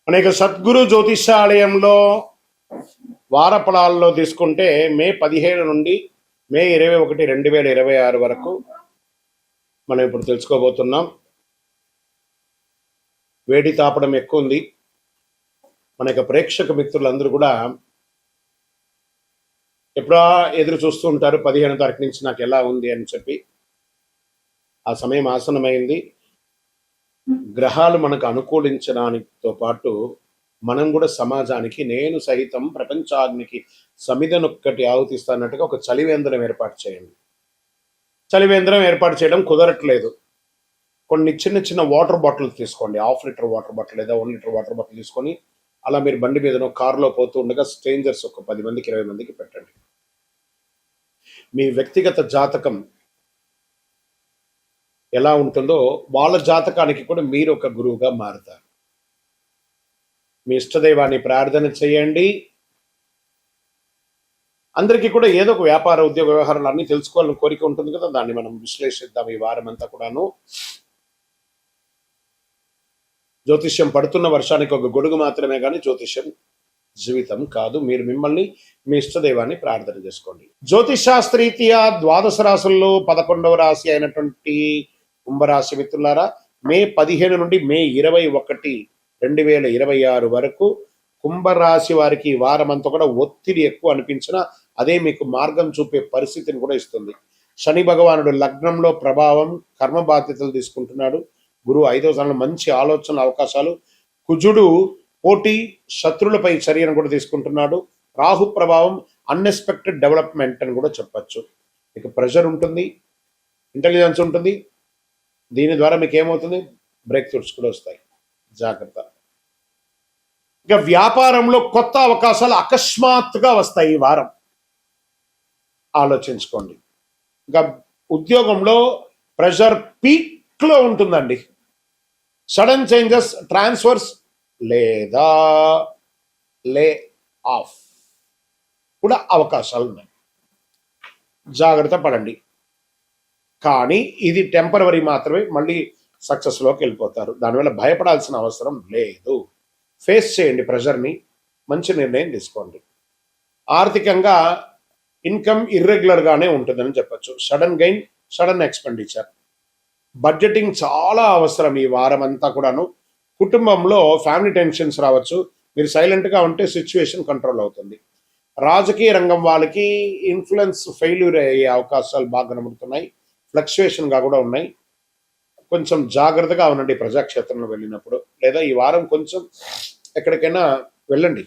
అనేక సద్గురు జ్యోతిషాలయంలో వారఫలాల్లో తీసుకుంటే మే 17 నుండి మే 21, 2026 వరకు మనం ఇప్పుడు తెలుసుకోబోతున్నాం. వేడి తాపడం ఎక్కువ ఉంది. మన యొక్క ప్రేక్షక మిత్రులందరూ కూడా ఎప్పుడా ఎదురు చూస్తూ ఉంటారు 15వ తారీఖు నుంచి నాకు ఎలా ఉంది అని చెప్పి. ఆ సమయం ఆసనమైంది. గ్రహాలు మనకు అనుకూలించడానితో పాటు మనం కూడా సమాజానికి నేను సహితం ప్రపంచానికి సమిధనొక్కటి ఆహుతిస్తానట్టుగా ఒక చలివేంద్రం ఏర్పాటు చేయండి. చలివేంద్రం ఏర్పాటు చేయడం కుదరట్లేదు. కొన్ని చిన్న చిన్న వాటర్ బాటిల్ తీసుకోండి. 1/2 లీటర్ వాటర్ బాటిల్ లేదా 1 లీటర్ వాటర్ బాటిల్ తీసుకొని అలా మీరు బండి మీదనో కారులో పోతూ ఉండగా స్ట్రేంజర్స్ ఒక 10 మందికి 20 మందికి పెట్టండి. మీ వ్యక్తిగత జాతకం ఎలా ఉంటుందో వాళ్ళ జాతకానికి కూడా మీరు ఒక గురువుగా మారుతారు. మీ ఇష్టదైవాన్ని ప్రార్థన చేయండి. అందరికీ కూడా ఏదో ఒక వ్యాపార ఉద్యోగ వ్యవహారాలు అన్నీ తెలుసుకోవాలని కోరిక ఉంటుంది కదా, దాన్ని మనం విశ్లేషిద్దాం ఈ వారం అంతా కూడాను. జ్యోతిష్యం పడుతున్న వర్షానికి ఒక గొడుగు మాత్రమే కానీ జ్యోతిష్యం జీవితం కాదు. మీరు మిమ్మల్ని మీ ఇష్టదైవాన్ని ప్రార్థన చేసుకోండి. జ్యోతిషాస్త్రీత్యా ద్వాదశ రాశుల్లో 11వ రాశి అయినటువంటి కుంభరాశి మిత్రులారా, మే 15 నుండి మే 21, 2026 వరకు కుంభరాశి వారికి ఈ వారం అంతా కూడా ఒత్తిడి ఎక్కువ అనిపించినా అదే మీకు మార్గం చూపే పరిస్థితిని కూడా ఇస్తుంది. శని భగవానుడు లగ్నంలో ప్రభావం, కర్మ బాధ్యతలు తీసుకుంటున్నాడు. గురువు 5వ స్థానంలో మంచి ఆలోచనల అవకాశాలు. కుజుడు పోటీ శత్రులపై చర్యను కూడా తీసుకుంటున్నాడు. రాహు ప్రభావం అన్ఎక్స్పెక్టెడ్ డెవలప్మెంట్ అని కూడా చెప్పచ్చు. మీకు ప్రెషర్ ఉంటుంది, ఇంటెలిజెన్స్ ఉంటుంది. దీని ద్వారా మీకు ఏమవుతుంది, బ్రేక్ త్రూస్ కూడా వస్తాయి. జాగ్రత్త. ఇక వ్యాపారంలో కొత్త అవకాశాలు అకస్మాత్తుగా వస్తాయి ఈ వారం, ఆలోచించుకోండి. ఇంకా ఉద్యోగంలో ప్రెషర్ పీక్ లో ఉంటుందండి. సడన్ చేంజెస్, ట్రాన్స్ఫర్స్ లేదా లే ఆఫ్ కూడా అవకాశాలు ఉన్నాయి. జాగ్రత్త పడండి. కానీ ఇది టెంపరవరీ మాత్రమే, మళ్ళీ సక్సెస్లోకి వెళ్ళిపోతారు. దానివల్ల భయపడాల్సిన అవసరం లేదు. ఫేస్ చేయండి ప్రెషర్ని, మంచి నిర్ణయం తీసుకోండి. ఆర్థికంగా ఇన్కమ్ ఇర్రెగ్యులర్గానే ఉంటుందని చెప్పచ్చు. Sudden gain, sudden expenditure. Budgeting చాలా అవసరం ఈ వారం అంతా కూడాను. కుటుంబంలో ఫ్యామిలీ టెన్షన్స్ రావచ్చు. మీరు సైలెంట్గా ఉంటే సిచ్యువేషన్ కంట్రోల్ అవుతుంది. రాజకీయ రంగం వాళ్ళకి ఇన్ఫ్లుయెన్స్ ఫెయిల్యూర్ అయ్యే అవకాశాలు బాగా కనబడుతున్నాయి. ఫ్లక్చుయేషన్గా కూడా ఉన్నాయి. కొంచెం జాగ్రత్తగా ఉండండి ప్రజాక్షేత్రంలో వెళ్ళినప్పుడు. లేదా ఈ వారం కొంచెం ఎక్కడికైనా వెళ్ళండి,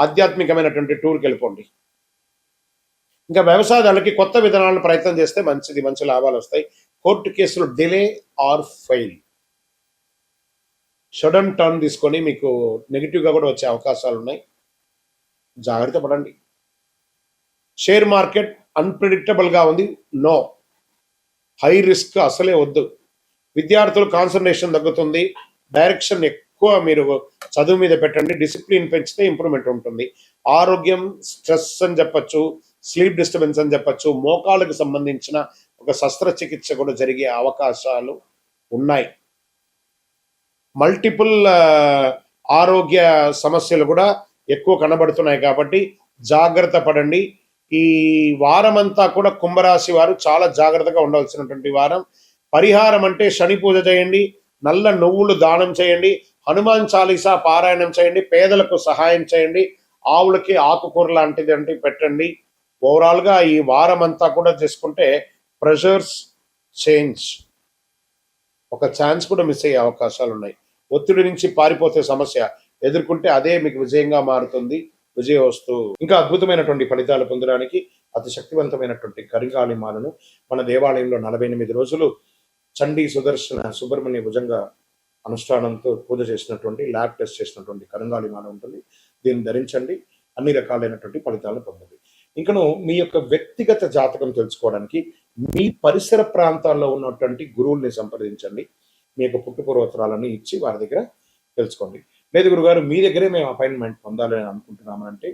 ఆధ్యాత్మికమైనటువంటి టూర్కి వెళ్ళిపోండి. ఇంకా వ్యవసాయదారులకి కొత్త విధానాలను ప్రయత్నం చేస్తే మంచిది, మంచి లాభాలు వస్తాయి. కోర్టు కేసులు delay or fail. Sudden turn తీసుకొని మీకు నెగిటివ్గా కూడా వచ్చే అవకాశాలు ఉన్నాయి. జాగ్రత్త పడండి. షేర్ మార్కెట్ అన్ప్రెడిక్టబుల్గా ఉంది. నో, హై రిస్క్ అసలే వద్దు. విద్యార్థులు కాన్సన్ట్రేషన్ తగ్గుతుంది. డైరెక్షన్ ఎక్కువ మీరు చదువు మీద పెట్టండి. డిసిప్లిన్ పెంచితే ఇంప్రూవ్మెంట్ ఉంటుంది. ఆరోగ్యం స్ట్రెస్ అని చెప్పచ్చు, స్లీప్ డిస్టర్బెన్స్ అని చెప్పచ్చు. మోకాళ్ళకు సంబంధించిన ఒక శస్త్రచికిత్స కూడా జరిగే అవకాశాలు ఉన్నాయి. మల్టిపుల్ ఆరోగ్య సమస్యలు కూడా ఎక్కువ కనబడుతున్నాయి కాబట్టి జాగ్రత్త పడండి. ఈ వారం అంతా కూడా కుంభరాశి వారు చాలా జాగ్రత్తగా ఉండవలసినటువంటి వారం. పరిహారం అంటే శని పూజ చేయండి, నల్ల నువ్వులు దానం చేయండి, హనుమాన్ చాలీసా పారాయణం చేయండి, పేదలకు సహాయం చేయండి, ఆవులకి ఆకుకూర లాంటిది అంటే పెట్టండి. ఓవరాల్గా ఈ వారం అంతా కూడా చేసుకుంటే ప్రెషర్స్ చేంజ్, ఒక ఛాన్స్ కూడా మిస్ అయ్యే అవకాశాలు ఉన్నాయి. ఒత్తిడి నుంచి పారిపోతే సమస్య ఎదుర్కొంటే అదే మీకు విజయంగా మారుతుంది. విజయవస్తు. ఇంకా అద్భుతమైనటువంటి ఫలితాలు పొందడానికి అతి శక్తివంతమైనటువంటి కరింగాళి మాలను మన దేవాలయంలో 48 రోజులు చండీ సుదర్శన సుబ్రహ్మణ్య భుజంగ అనుష్ఠానంతో పూజ చేసినటువంటి, ల్యాబ్ టెస్ట్ చేసినటువంటి కరింగాళి మాల ఉంటుంది. దీన్ని ధరించండి, అన్ని రకాలైనటువంటి ఫలితాలను పొందండి. ఇంకను మీ యొక్క వ్యక్తిగత జాతకం తెలుసుకోవడానికి మీ పరిసర ప్రాంతాల్లో ఉన్నటువంటి గురువుల్ని సంప్రదించండి. మీ యొక్క పుట్టుపూర్వోత్తరాలను ఇచ్చి వారి దగ్గర తెలుసుకోండి. లేదు గురుగారు మీ దగ్గరే మేము అపాయింట్మెంట్ పొందాలి అని అనుకుంటున్నామంటే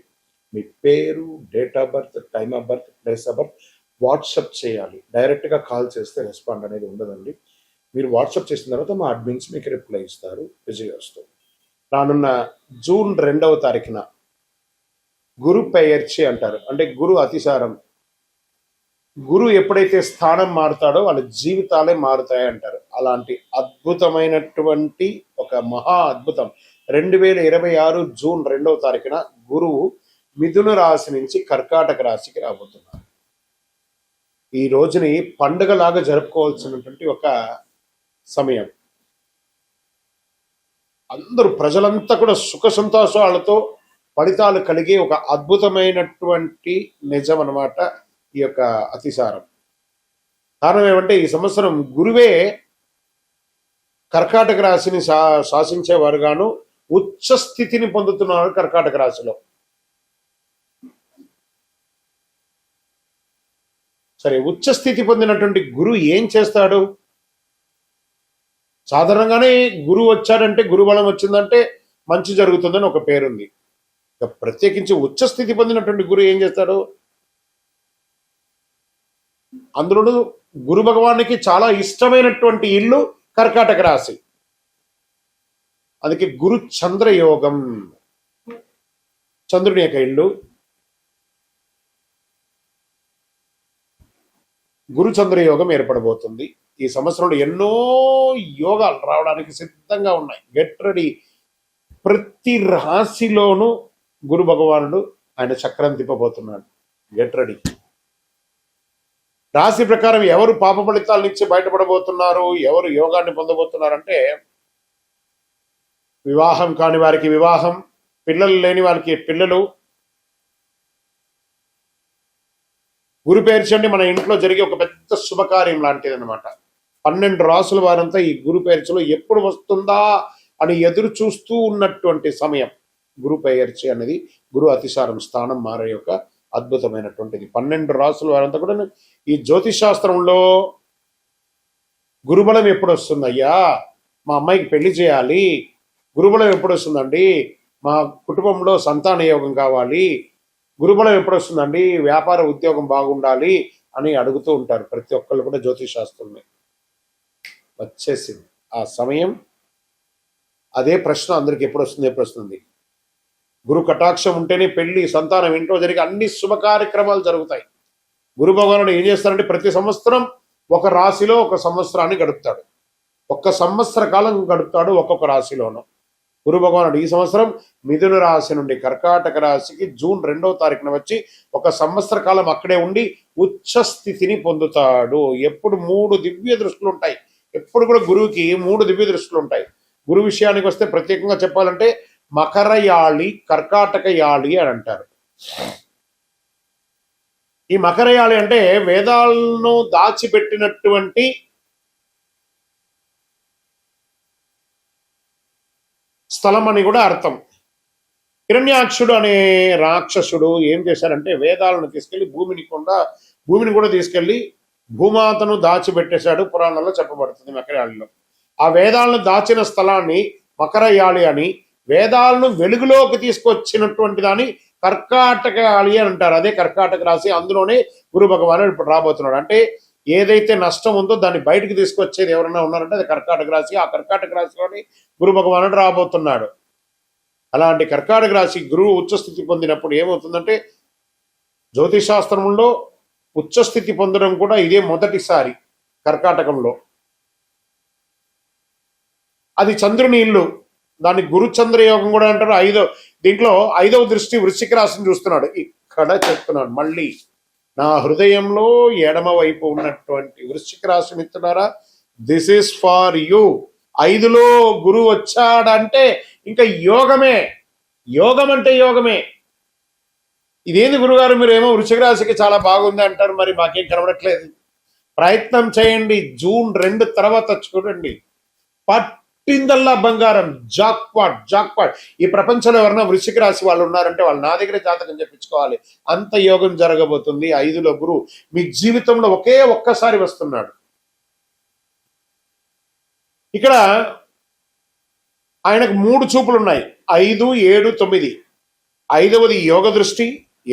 మీ పేరు, date of birth, time of birth, place of birth WhatsApp చేయాలి. డైరెక్ట్గా కాల్ చేస్తే రెస్పాండ్ అనేది ఉండదండి. మీరు వాట్సాప్ చేసిన తర్వాత మా అడ్మిన్స్ మీకు రిప్లై ఇస్తారు. విజయోస్తు. రానున్న జూన్ 2వ తారీఖున గురు పెయర్చి అంటారు, అంటే గురు అతిసారం. గురు ఎప్పుడైతే స్థానం మారుతాడో వాళ్ళ జీవితాలే మారుతాయి అంటారు. అలాంటి అద్భుతమైనటువంటి ఒక మహా అద్భుతం 2026 జూన్ 2వ తారీఖున గురువు మిథున రాశి నుంచి కర్కాటక రాశికి రాబోతున్నారు. ఈ రోజుని పండుగలాగా జరుపుకోవాల్సినటువంటి ఒక సమయం. అందరూ ప్రజలంతా కూడా సుఖ సంతోషాలతో ఫలితాలు కలిగే ఒక అద్భుతమైనటువంటి నిజం అన్నమాట ఈ యొక్క అతిసారం. కారణం ఏమంటే ఈ సంవత్సరం గురువే కర్కాటక రాశిని శాసించేవారుగాను ఉచ్చ స్థితిని పొందుతున్నారు కర్కాటక రాశిలో. సరే, ఉచ్చ స్థితి పొందినటువంటి గురువు ఏం చేస్తాడు? సాధారణంగానే గురువు వచ్చాడంటే, గురుబలం వచ్చిందంటే మంచి జరుగుతుందని ఒక పేరుంది. ఇక ప్రత్యేకించి ఉచ్చ స్థితి పొందినటువంటి గురువు ఏం చేస్తాడు? అందులో గురు భగవానికి చాలా ఇష్టమైనటువంటి ఇల్లు కర్కాటక రాశి. అందుకే గురు చంద్రయోగం, చంద్రుని యొక్క ఇల్లు. గురు చంద్రయోగం ఏర్పడబోతుంది. ఈ సంవత్సరంలో ఎన్నో యోగాలు రావడానికి సిద్ధంగా ఉన్నాయి. Get ready. ప్రతి రాశిలోనూ గురు భగవానుడు ఆయన చక్రం తిప్పబోతున్నాడు. Get ready. రాశి ప్రకారం ఎవరు పాప ఫలితాల నుంచి బయటపడబోతున్నారు, ఎవరు యోగాన్ని పొందబోతున్నారంటే, వివాహం కాని వారికి వివాహం, పిల్లలు లేని వారికి పిల్లలు. గురు పేర్చండి మన ఇంట్లో జరిగే ఒక పెద్ద శుభకార్యం లాంటిది అనమాట. 12 రాసుల వారంతా ఈ గురు పేర్చలో ఎప్పుడు వస్తుందా అని ఎదురు చూస్తూ ఉన్నటువంటి సమయం. గురు పేర్చి అనేది గురు అతిసారం స్థానం మారే యొక్క అద్భుతమైనటువంటిది. 12 రాసుల వారంతా కూడా ఈ జ్యోతిష్ శాస్త్రంలో గురుబలం ఎప్పుడు వస్తుందయ్యా, మా అమ్మాయికి పెళ్లి చేయాలి, గురుబలం ఎప్పుడు వస్తుందండి, మా కుటుంబంలో సంతాన యోగం కావాలి, గురుబలం ఎప్పుడు వస్తుందండి, వ్యాపార ఉద్యోగం బాగుండాలి అని అడుగుతూ ఉంటారు ప్రతి ఒక్కళ్ళు కూడా. జ్యోతిష్ శాస్త్రంలో వచ్చేసింది ఆ సమయం. అదే ప్రశ్న అందరికి ఎప్పుడు వస్తుంది. గురు కటాక్షం ఉంటేనే పెళ్లి, సంతానం, ఇంట్లో జరిగే అన్ని శుభ కార్యక్రమాలు జరుగుతాయి. గురు భగవానుడు ఏం చేస్తారంటే ప్రతి సంవత్సరం ఒక రాశిలో ఒక సంవత్సరాన్ని గడుపుతాడు. 1 సంవత్సర కాలం గడుపుతాడు ఒక్కొక్క రాశిలోనూ. గురు భగవానుడు ఈ సంవత్సరం మిథున రాశి నుండి కర్కాటక రాశికి జూన్ 2వ తారీఖున వచ్చి 1 సంవత్సర కాలం అక్కడే ఉండి ఉచ్చ స్థితిని పొందుతాడు. ఎప్పుడు 3 దివ్య దృష్టిలు ఉంటాయి. ఎప్పుడు కూడా గురువుకి 3 దివ్య దృష్టిలు ఉంటాయి. గురు విషయానికి వస్తే ప్రత్యేకంగా చెప్పాలంటే మకర యాళి, కర్కాటక యాళి అని అంటారు. ఈ మకర యాళి అంటే వేదాలను దాచిపెట్టినటువంటి స్థలం అని కూడా అర్థం. హిరణ్యాక్షుడు అనే రాక్షసుడు ఏం చేశారంటే వేదాలను తీసుకెళ్లి భూమిని కూడా తీసుకెళ్లి భూమాతను దాచిపెట్టేశాడు. పురాణాల్లో చెప్పబడుతుంది మకరయాళిలో. ఆ వేదాలను దాచిన స్థలాన్ని మకరయాళి అని, వేదాలను వెలుగులోకి తీసుకొచ్చినటువంటి దాన్ని కర్కాటక యాళి అని అంటారు. అదే కర్కాటక రాశి. అందులోనే గురు భగవానుడు ఇప్పుడు రాబోతున్నాడు. అంటే ఏదైతే నష్టం ఉందో దాన్ని బయటకు తీసుకొచ్చేది ఎవరైనా ఉన్నారంటే అది కర్కాటక రాశి. ఆ కర్కాటక రాశిలోని గురు భగవానుడు రాబోతున్నాడు. అలాంటి కర్కాటక రాశి గురువు ఉచ్చస్థితి పొందినప్పుడు ఏమవుతుందంటే, జ్యోతిషాస్త్రంలో ఉచ్చస్థితి పొందడం కూడా ఇదే మొదటిసారి కర్కాటకంలో. అది చంద్రుని ఇల్లు. దాన్ని గురు చంద్రయోగం కూడా అంటారు. దీంట్లో 5వ దృష్టి వృశ్చిక రాశిని చూస్తున్నాడు. ఇక్కడ చెప్తున్నాడు మళ్ళీ, నా హృదయంలో ఎడమ వైపు ఉన్నటువంటి వృశ్చిక రాశి మిత్రులారా, దిస్ ఈస్ ఫార్ యూ. 5లో గురువు వచ్చాడంటే ఇంకా యోగమే. యోగం అంటే యోగమే. ఇదేంది గురుగారు మీరు ఏమో వృశ్చిక రాశికి చాలా బాగుంది అంటారు, మరి మాకేం కనబడట్లేదు. ప్రయత్నం చేయండి. జూన్ 2 తర్వాత చూడండి, పట్టిందల్లా బంగారం. జాక్పాట్. ఈ ప్రపంచంలో ఎవరైనా వృశ్చిక రాశి వాళ్ళు ఉన్నారంటే వాళ్ళు నా దగ్గర జాతకం చెప్పించుకోవాలి. అంత యోగం జరగబోతుంది. 5లో గురువు మీ జీవితంలో ఒక్కసారి వస్తున్నాడు. ఇక్కడ ఆయనకు 3 చూపులు ఉన్నాయి. 5, 7, 9. 5వది యోగ దృష్టి,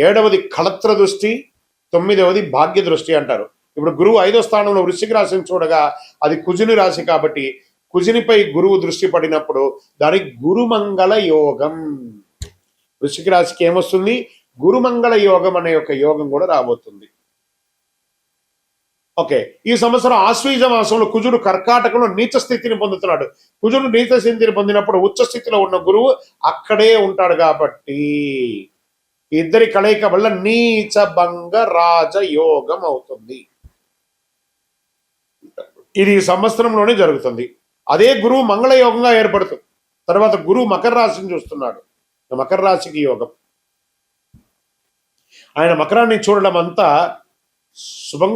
7వది కళత్ర దృష్టి, 9వది భాగ్య దృష్టి అంటారు. ఇప్పుడు గురువు 5వ స్థానంలో వృశ్చిక రాశిని చూడగా అది కుజుని రాశి కాబట్టి కుజునిపై గురువు దృష్టి పడినప్పుడు దానికి గురుమంగళ యోగం. వృశ్చిక రాశికి ఏమొస్తుంది? గురుమంగళ యోగం అనే ఒక యోగం కూడా రాబోతుంది. ఓకే, ఈ సంవత్సరం ఆశ్వీజ మాసంలో కుజుడు కర్కాటకంలో నీచ స్థితిని పొందుతున్నాడు. కుజుడు నీచ స్థితిని పొందినప్పుడు ఉచ్చ స్థితిలో ఉన్న గురువు అక్కడే ఉంటాడు కాబట్టి ఇద్దరి కలయిక వల్ల నీచ భంగ రాజ యోగం అవుతుంది. ఇది ఈ సంవత్సరంలోనే జరుగుతుంది. అదే గురువు మంగళ యోగంగా ఏర్పడుతుంది. తర్వాత గురువు మకర రాశిని చూస్తున్నాడు. మకర రాశికి యోగం. ఆయన మకరాన్ని చూడడం అంతా శుభం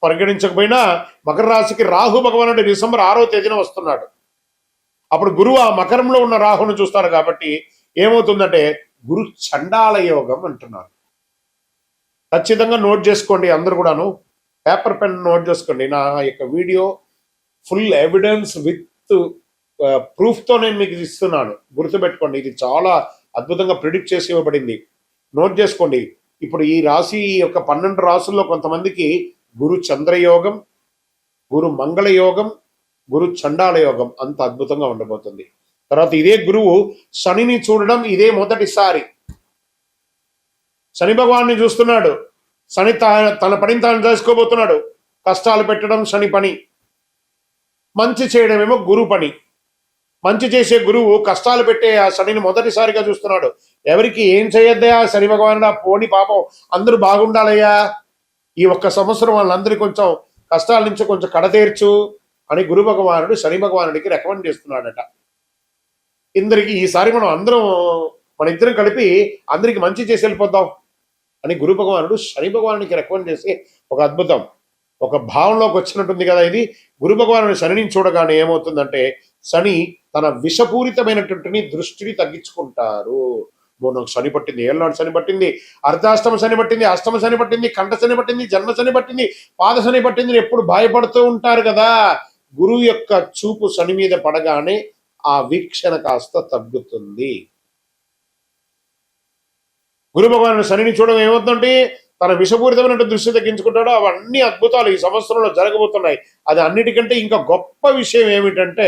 పరిగణించకపోయినా మకర రాశికి రాహు భగవానుడు డిసెంబర్ 6వ తేదీన వస్తున్నాడు. అప్పుడు గురువు ఆ మకరంలో ఉన్న రాహును చూస్తాడు కాబట్టి ఏమవుతుందంటే గురు చండాల యోగం అంటున్నారు. ఖచ్చితంగా నోట్ చేసుకోండి అందరు కూడాను, పేపర్ పెన్ నోట్ చేసుకోండి. నా యొక్క వీడియో ఫుల్ ఎవిడెన్స్ విత్ ప్రూఫ్తో నేను మీకు ఇస్తున్నాను, గుర్తుపెట్టుకోండి. ఇది చాలా అద్భుతంగా ప్రిడిక్ట్ చేసి ఇవ్వబడింది. నోట్ చేసుకోండి. ఇప్పుడు ఈ రాశి యొక్క 12 రాసుల్లో కొంతమందికి గురు చంద్రయోగం, గురు మంగళ యోగం, గురు చండాల యోగం అంత అద్భుతంగా ఉండబోతుంది. తర్వాత ఇదే గురువు శనిని చూడడం ఇదే మొదటిసారి. శని భగవాన్ని చూస్తున్నాడు. శని తన పనిని తాను చేసుకోబోతున్నాడు. కష్టాలు పెట్టడం శని పని, మంచి చేయడమేమో గురు పని. మంచి చేసే గురువు కష్టాలు పెట్టే ఆ శనిని మొదటిసారిగా చూస్తున్నాడు. ఎవరికి ఏం చేయొద్దయా శని భగవానుడా, పోని పాపం అందరూ బాగుండాలయ్యా, ఈ ఒక్క సంవత్సరం వాళ్ళందరికీ కొంచెం కష్టాల నుంచి కొంచెం కడతీర్చు అని గురు భగవానుడు శని భగవానుడికి రికమెండ్ చేస్తున్నాడట. ఇందరికి ఈసారి మన ఇద్దరం కలిపి అందరికి మంచి చేసి వెళ్ళిపోద్దాం అని గురు భగవానుడు శని భగవానుడికి రికమెండ్ చేసి ఒక అద్భుతం, ఒక భావంలోకి వచ్చినట్టుంది కదా ఇది. గురు భగవానుడు శనిని చూడగానే ఏమవుతుందంటే శని తన విషపూరితమైనటువంటి దృష్టిని తగ్గించుకుంటారు. నాకు శని పట్టింది, ఏళ్ళనాడు శని పట్టింది, అర్ధాష్టమ శని పట్టింది, అష్టమ శని పట్టింది, కంఠ శని పట్టింది, జన్మ శని పట్టింది, పాద శని పట్టింది ఎప్పుడు భయపడుతూ ఉంటారు కదా. గురువు యొక్క చూపు శని మీద పడగానే ఆ వీక్షణ కాస్త తగ్గుతుంది. గురు భగవానుడు శనిని చూడడం ఏమవుతుందంటే తన విషపూరితమైన దృష్టి తగ్గించుకుంటాడో అవన్నీ అద్భుతాలు ఈ సంవత్సరంలో జరగబోతున్నాయి. అది అన్నిటికంటే ఇంకా గొప్ప విషయం ఏమిటంటే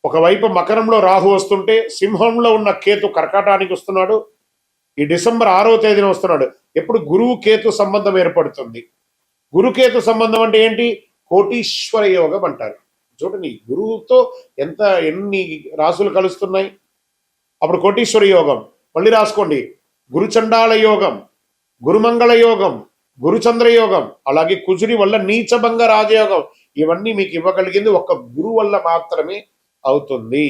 ఒకవైపు మకరంలో రాహు వస్తుంటే సింహంలో ఉన్న కేతు కర్కాటానికి వస్తున్నాడు. ఈ డిసెంబర్ 6వ తేదీన వస్తున్నాడు. ఎప్పుడు గురువు కేతు సంబంధం ఏర్పడుతుంది. గురుకేతు సంబంధం అంటే ఏంటి? కోటీశ్వర యోగం అంటారు. చూడండి గురువుతో ఎన్ని రాసులు కలుస్తున్నాయి. అప్పుడు కోటీశ్వర యోగం. మళ్ళీ రాసుకోండి, గురుచండాల యోగం, గురుమంగళ యోగం, గురుచంద్ర యోగం, అలాగే కుజుని వల్ల నీచభంగ రాజయోగం. ఇవన్నీ మీకు ఇవ్వగలిగింది ఒక్క గురువు వల్ల మాత్రమే అవుతుంది.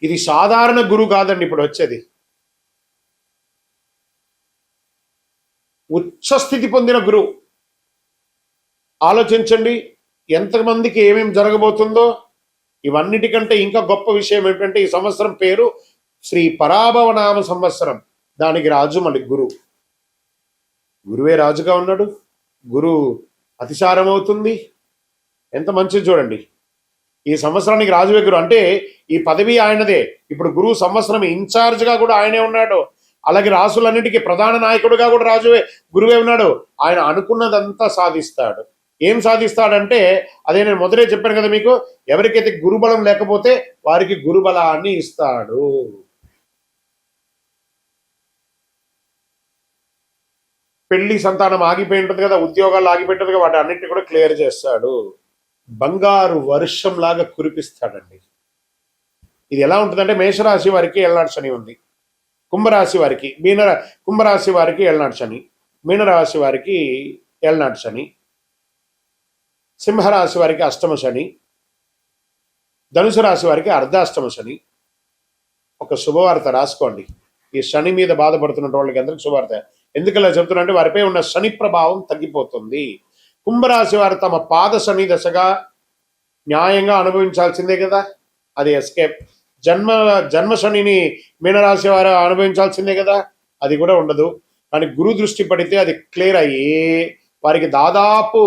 ఇది సాధారణ గురువు కాదండి ఇప్పుడు వచ్చేది. ఉచ్చస్థితి పొందిన గురువు. ఆలోచించండి ఎంతమందికి ఏమేమి జరగబోతుందో. ఇవన్నిటికంటే ఇంకా గొప్ప విషయం ఏంటంటే ఈ సంవత్సరం పేరు శ్రీ పరాభవనామ సంవత్సరం. దానికి రాజు మళ్ళీ గురువు. గురువే రాజుగా ఉన్నాడు. గురువు అతిసారం అవుతుంది. ఎంత మంచిది చూడండి. ఈ సంవత్సరానికి రాజువే గురువు అంటే ఈ పదవి ఆయనదే. ఇప్పుడు గురువు సంవత్సరం ఇన్ఛార్జ్గా కూడా ఆయనే ఉన్నాడు. అలాగే రాసులన్నిటికీ ప్రధాన నాయకుడుగా కూడా రాజువే గురువే ఉన్నాడు. ఆయన అనుకున్నదంతా సాధిస్తాడు. ఏం సాధిస్తాడంటే అదే నేను మొదటే చెప్పాను కదా మీకు, ఎవరికైతే గురుబలం లేకపోతే వారికి గురుబలాన్ని ఇస్తాడు. పెళ్లి సంతానం ఆగిపోయి ఉంటుంది కదా, ఉద్యోగాలు ఆగిపోయి ఉంటుంది కదా, వాటి అన్నింటినీ కూడా క్లియర్ చేస్తాడు. బంగారు వర్షం లాగా కురిపిస్తాడండి. ఇది ఎలా ఉంటుందంటే మేషరాశి వారికి ఏళ్ళనాటి శని ఉంది, కుంభరాశి వారికి కుంభరాశి వారికి ఏళ్ళనాటి శని, మీనరాశి వారికి ఏళ్ళనాటి శని, సింహరాశి వారికి అష్టమ శని, ధనుసు రాశి వారికి అర్ధాష్టమ శని. ఒక శుభవార్త రాసుకోండి. ఈ శని మీద బాధపడుతున్న వాళ్ళకి అందరికి శుభవార్త. ఎందుకలా చెప్తున్నా అంటే వారిపై ఉన్న శని ప్రభావం తగ్గిపోతుంది. కుంభరాశి వారు తమ పాద శని దశగా న్యాయంగా అనుభవించాల్సిందే కదా, అది ఎస్కేప్. జన్మ శనిని మీనరాశి వారు అనుభవించాల్సిందే కదా, అది కూడా ఉండదు. కానీ గురు దృష్టి పడితే అది క్లియర్ అయ్యి వారికి దాదాపు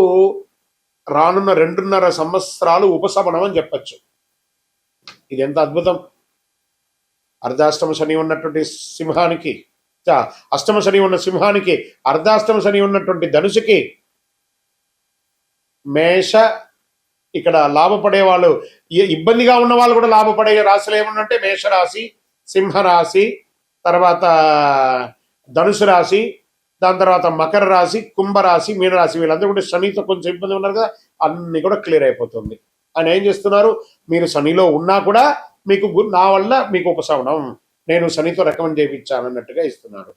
రానున్న 2.5 సంవత్సరాలు ఉపశమనం అని చెప్పచ్చు. ఇది ఎంత అద్భుతం. అర్ధాష్టమ శని ఉన్నటువంటి సింహానికి అష్టమ శని ఉన్న సింహానికి, అర్ధాష్టమ శని ఉన్నటువంటి ధనుసుకి, మేష ఇక్కడ లాభపడే వాళ్ళు, ఇబ్బందిగా ఉన్న వాళ్ళు కూడా లాభపడే రాశులు ఏమన్నంటే మేషరాశి, సింహరాశి, తర్వాత ధనుసు రాశి, దాని తర్వాత మకర రాశి, కుంభరాశి, మీనరాశి, వీళ్ళందరూ కూడా శనితో కొంచెం ఇబ్బంది ఉన్నారు కదా, అన్ని కూడా క్లియర్ అయిపోతుంది. ఆయన ఏం చేస్తున్నారు, మీరు శనిలో ఉన్నా కూడా మీకు నా వల్ల మీకు ఉపశమనం, నేను శనితో రికమెండ్ చేయించాను అన్నట్టుగా ఇస్తున్నాడు.